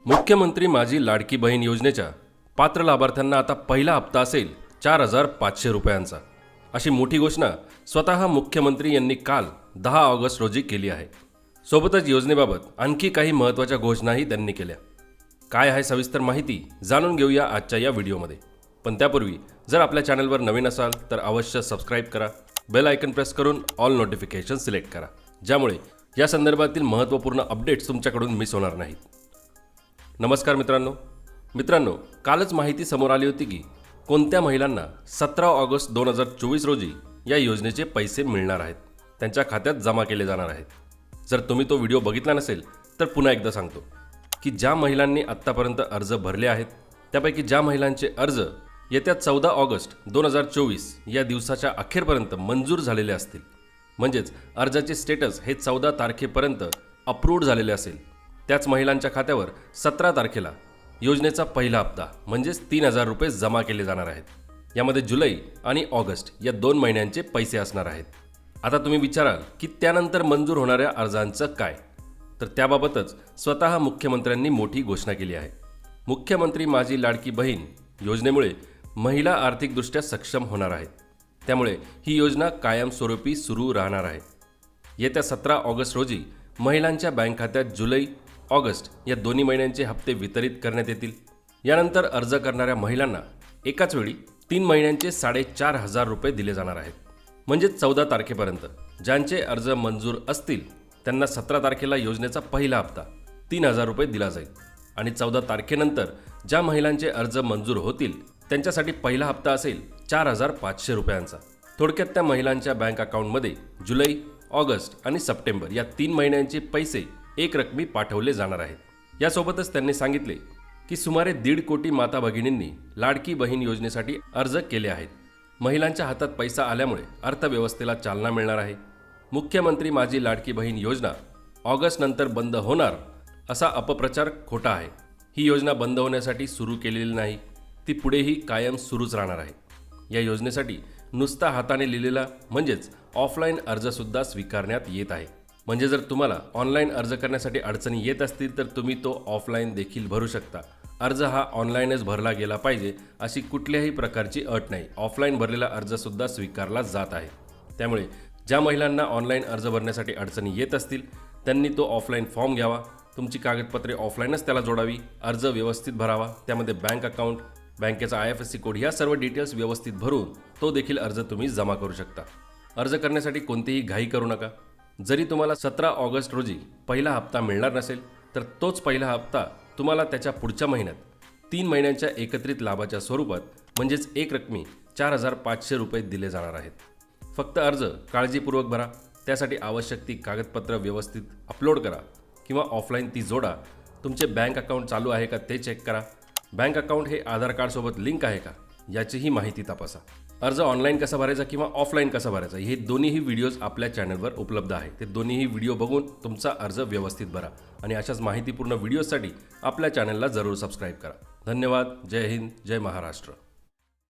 मुख्यमंत्री माझी लाडकी बहीण योजनेच्या पात्र लाभार्थ्यांना आता पहिला हप्ता असेल 4,500 रुपयांचा। अशी मोठी घोषणा स्वतः मुख्यमंत्री यांनी काल 10 ऑगस्ट रोजी केली आहे। सोबतच योजनेबाबत आणखी काही महत्त्वाच्या घोषणाही त्यांनी केल्या। काय आहे सविस्तर माहिती जाणून घेऊया आजच्या या व्हिडिओमध्ये। पण त्यापूर्वी जर आपल्या चॅनलवर नवीन असाल तर अवश्य सबस्क्राइब करा, बेल आयकन प्रेस करून ऑल नोटिफिकेशन सिलेक्ट करा, ज्यामुळे या संदर्भातील महत्त्वपूर्ण अपडेट्स तुमच्याकडून मिस होणार नाहीत। नमस्कार मित्रांनो, कालच माहिती समोर आली होती की कोणत्या महिलांना 17 ऑगस्ट 2024 रोजी या योजनेचे पैसे मिळणार आहेत, त्यांच्या खात्यात जमा केले जाणार आहेत। जर तुम्ही तो व्हिडिओ बघितला नसेल तर पुन्हा एकदा सांगतो की ज्या महिलांनी आत्तापर्यंत अर्ज भरले आहेत त्यापैकी ज्या महिलांचे अर्ज येत्या 14 ऑगस्ट 2024 या दिवसाच्या अखेरपर्यंत मंजूर झालेले असतील, म्हणजेच अर्जाचे स्टेटस हे 14 तारखेपर्यंत अप्रूव्ड झालेले असेल, त्याच महिलांच्या खात्यावर 17 तारखेला योजनेचा पहिला हप्ता म्हणजेच 3,000 रुपये जमा केले जाणार आहेत। यामध्ये जुलै आणि ऑगस्ट या 2 महिन्यांचे पैसे असणार आहेत। आता तुम्ही विचाराल की त्यानंतर मंजूर होणाऱ्या अर्जांचं काय, तर त्याबाबतच स्वतः मुख्यमंत्र्यांनी मोठी घोषणा केली आहे। मुख्यमंत्री माझी लाडकी बहीण योजनेमुळे महिला आर्थिकदृष्ट्या सक्षम होणार आहेत, त्यामुळे ही योजना कायमस्वरूपी सुरू राहणार आहे। येत्या 17 ऑगस्ट रोजी महिलांच्या बँक खात्यात जुलै ऑगस्ट या दोन्ही महिन्यांचे हप्ते वितरित करण्यात येतील। यानंतर अर्ज करणाऱ्या महिलांना एकाच वेळी 3 महिन्यांचे 4,500 रुपये दिले जाणार आहेत। म्हणजे 14 तारखेपर्यंत ज्यांचे अर्ज मंजूर असतील त्यांना 17 तारखेला योजनेचा पहिला हप्ता 3,000 रुपये दिला जाईल आणि 14 तारखेनंतर ज्या महिलांचे अर्ज मंजूर होतील त्यांच्यासाठी पहिला हप्ता असेल 4,500 रुपयांचा। थोडक्यात त्या महिलांच्या बँक अकाउंटमध्ये जुलै, ऑगस्ट आणि सप्टेंबर या 3 महिन्यांचे पैसे एक रकमी पाठवले जाणार आहेत। यासोबतच त्यांनी सांगितले की सुमारे 1.5 कोटी माता भगिनींनी लाडकी बहीण योजनेसाठी अर्ज केले आहेत। महिलांच्या हातात पैसा आल्यामुळे अर्थव्यवस्थेला चालना मिळणार आहे। मुख्यमंत्री माझी लाडकी बहीण योजना ऑगस्ट नंतर बंद होणार असा अपप्रचार खोटा आहे। ही योजना बंद होण्यासाठी सुरू केलेली नाही, ती पुढेही कायम सुरूच राहणार आहे। या योजनेसाठी नुसता हाताने लिहिलेला म्हणजेच ऑफलाईन अर्जसुद्धा स्वीकारण्यात येत आहे। म्हणजे जर तुम्हाला ऑनलाईन अर्ज करण्यासाठी अडचणी येत असतील तर तुम्ही तो ऑफलाईन देखील भरू शकता। अर्ज हा ऑनलाईनच भरला गेला पाहिजे अशी कुठल्याही प्रकारची अट नाही। ऑफलाईन भरलेला अर्जसुद्धा स्वीकारला जात आहे। त्यामुळे ज्या महिलांना ऑनलाईन अर्ज भरण्यासाठी अडचणी येत असतील त्यांनी तो ऑफलाईन फॉर्म घ्यावा, तुमची कागदपत्रे ऑफलाईनच त्याला जोडावी, अर्ज व्यवस्थित भरावा, त्यामध्ये बँक अकाउंट, बँकेचा IFSC कोड या सर्व डिटेल्स व्यवस्थित भरून तो देखील अर्ज तुम्ही जमा करू शकता। अर्ज करण्यासाठी कोणतीही घाई करू नका। जरी तुम्हाला 17 ऑगस्ट रोजी पहिला हप्ता मिळणार नसेल तर तोच पहिला हप्ता तुम्हाला त्याच्या पुढच्या महिन्यात 3 महिन्यांच्या एकत्रित लाभाच्या स्वरूपात म्हणजेच एक रकमी 4,500 रुपये दिले जाणार आहेत। फक्त अर्ज काळजीपूर्वक भरा, त्यासाठी आवश्यक ती कागदपत्र व्यवस्थित अपलोड करा किंवा ऑफलाईन ती जोडा। तुमचे बँक अकाउंट चालू आहे का ते चेक करा, बँक अकाउंट हे आधार कार्डसोबत लिंक आहे का याचीही माहिती तपासा। अर्ज ऑनलाईन कसा भरायचा किंवा ऑफलाईन कसा भरायचा हे दोन्हीही व्हिडिओज आपल्या चॅनलवर उपलब्ध आहेत। ते दोन्हीही व्हिडिओ बघून तुमचा अर्ज व्यवस्थित भरा आणि अशाच माहितीपूर्ण व्हिडिओसाठी आपल्या चॅनलला जरूर सबस्क्राईब करा। धन्यवाद। जय हिंद, जय महाराष्ट्र।